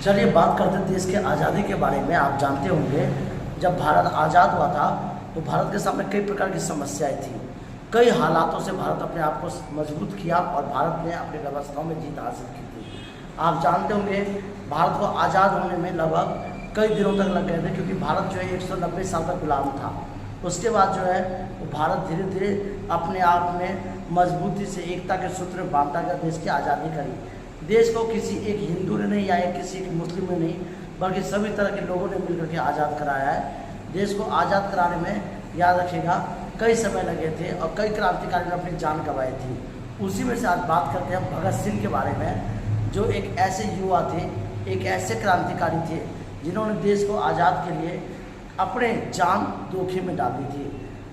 चलिए बात करते हैं देश के आज़ादी के बारे में। आप जानते होंगे जब भारत आज़ाद हुआ था तो भारत के सामने कई प्रकार की समस्याएं थी। कई हालातों से भारत अपने आप को मजबूत किया और भारत ने अपनी व्यवस्थाओं में जीत हासिल की थी। आप जानते होंगे भारत को आज़ाद होने में लगभग कई दिनों तक लग गए थे, क्योंकि भारत जो है 190 साल तक गुलाम था। उसके बाद जो है वो भारत धीरे धीरे अपने आप में मजबूती से एकता के सूत्र में बांधता गया, देश की आज़ादी करी। देश को किसी एक हिंदू ने नहीं या किसी एक मुस्लिम ने नहीं, बल्कि सभी तरह के लोगों ने मिलकर के आज़ाद कराया है। देश को आज़ाद कराने में याद रखिएगा कई समय लगे थे और कई क्रांतिकारी ने अपनी जान गंवाई थी। उसी में से आज बात करते हैं भगत सिंह के बारे में, जो एक ऐसे युवा थे, एक ऐसे क्रांतिकारी थे जिन्होंने देश को आज़ाद के लिए अपने जान जोखिम में डाल दी थी।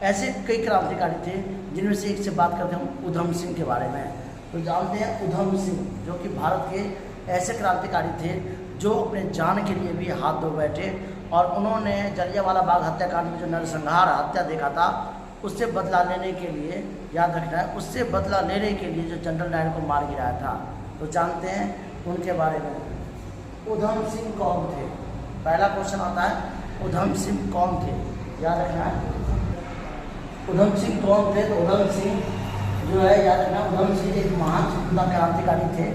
ऐसे कई क्रांतिकारी थे जिनमें से एक से बात करते हैं हम उधम सिंह के बारे में। तो जानते हैं उधम सिंह जो कि भारत के ऐसे क्रांतिकारी थे जो अपने जान के लिए भी हाथ धो बैठे, और उन्होंने जलियांवाला बाग हत्याकांड में जो नरसंहार हत्या देखा था उससे बदला लेने के लिए, याद रखना है, उससे बदला लेने के लिए जो जनरल डायर को मार गिराया था। तो जानते हैं उनके बारे में। उधम सिंह कौन थे? पहला क्वेश्चन आता है उधम सिंह कौन थे, याद रखना है। उधम सिंह कौन थे? तो उधम सिंह जो है, याद रखना, उधम सिंह एक महान क्रांतिकारी थे,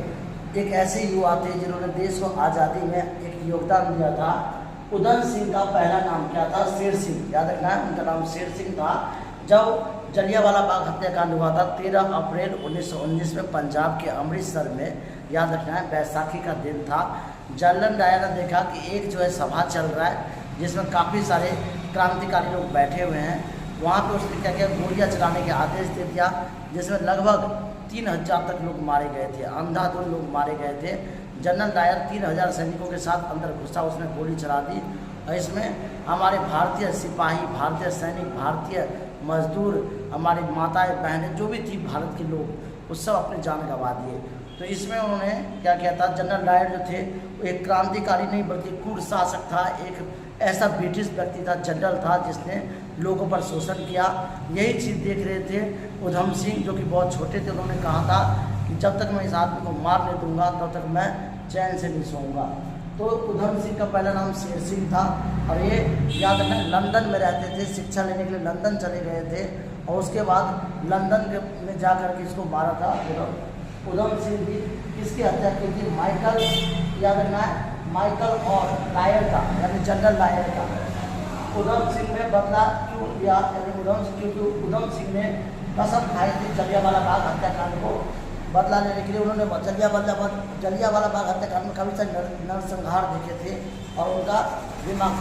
एक ऐसे युवा थे जिन्होंने देश को आज़ादी में एक योगदान दिया था। उधम सिंह का पहला नाम क्या था? शेर सिंह। याद रखना है उनका नाम शेर सिंह था। जब जलियांवाला बाग हत्याकांड हुआ था 13 अप्रैल 1919 में पंजाब के अमृतसर में, याद रखना है, बैसाखी का दिन था। जनरल डायर ने देखा कि एक जो है सभा चल रहा है जिसमें काफ़ी सारे क्रांतिकारी लोग बैठे हुए हैं। वहाँ पे उसने क्या किया, गोलियाँ चलाने के आदेश दे दिया, जिसमें लगभग 3000 तक लोग मारे गए थे, अंधाधुंध लोग मारे गए थे। जनरल डायर 3000 सैनिकों के साथ अंदर घुसा, उसने गोली चला दी और इसमें हमारे भारतीय सिपाही, भारतीय सैनिक, भारतीय मजदूर, हमारी माताएं बहनें जो भी थी भारत के लोग, वो सब अपनी जान गंवा दिए। तो इसमें उन्होंने क्या किया था, जनरल डायर जो थे वो एक क्रांतिकारी नहीं बल्कि क्रूर शासक था, एक ऐसा ब्रिटिश व्यक्ति था, जनरल था जिसने लोगों पर शोषण किया। यही चीज़ देख रहे थे उधम सिंह, जो कि बहुत छोटे थे। उन्होंने कहा था कि जब तक मैं इस आदमी को मार नहीं दूंगा तब तक मैं चैन से नहीं सोऊंगा। तो उधम सिंह का पहला नाम शेर सिंह था और ये याद रखना लंदन में रहते थे, शिक्षा लेने के लिए लंदन चले गए थे और उसके बाद लंदन में जा कर के इसको मारा था। उधम सिंह की किसकी हत्या की थी? माइकल, याद रखना है, माइकल और डायर का, यानी जनरल डायर का। उधम सिंह ने बदला क्यों लिया? यानी उधम सिंह, क्योंकि उधम सिंह ने कसम खाई थी जलियांवाला बाग हत्याकांड को बदला लेने के लिए। उन्होंने जलियांवाला बाग हत्याकांड में काफ़ी सारे नरसंहार देखे थे और उनका दिमाग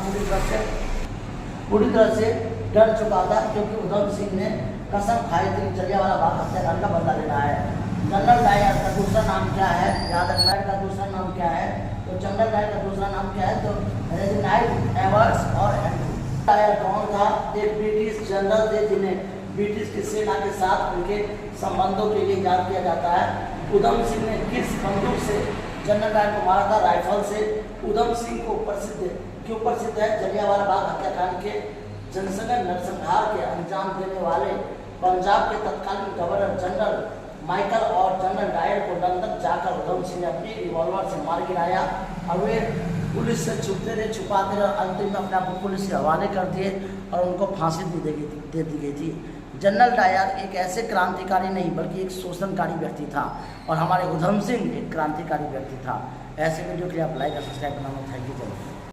पूरी तरह से डर चुका था, क्योंकि उधम सिंह ने कसम खाई थी जलियांवाला बाग हत्याकांड का बदला लेना है। जनरल डायर का दूसरा नाम क्या है? याद रखना है, का दूसरा नाम क्या है? तो जनरल डायर का दूसरा नाम क्या है? तो रेजिनाल्ड एवर्स और हेनरी डायर कौन था? एक ब्रिटिश जनरल थे जिन्हें ब्रिटिश की सेना के साथ उनके संबंधों के लिए याद किया जाता है। उधम सिंह ने किस बंदूक से जनरल डायर को मारा था? राइफल से। उधम सिंह को क्यों प्रसिद्ध है? जलियांवाला बाग हत्याकांड के जनसंघ नरसंहार के अंजाम देने वाले पंजाब के तत्कालीन गवर्नर जनरल माइकल और जनरल डायर को लंदन जाकर उधम सिंह ने अपनी रिवॉल्वर से मार गिराया और वे पुलिस से छुपते छुपाते रहे, अंतिम में अपने आप को पुलिस के हवाले कर दिए और उनको फांसी दे दी गई थी। जनरल डायर एक ऐसे क्रांतिकारी नहीं बल्कि एक शोषणकारी व्यक्ति था और हमारे उधम सिंह एक क्रांतिकारी व्यक्ति था। ऐसे वीडियो के लिए आप लाइक और सब्सक्राइब करना। Thank you.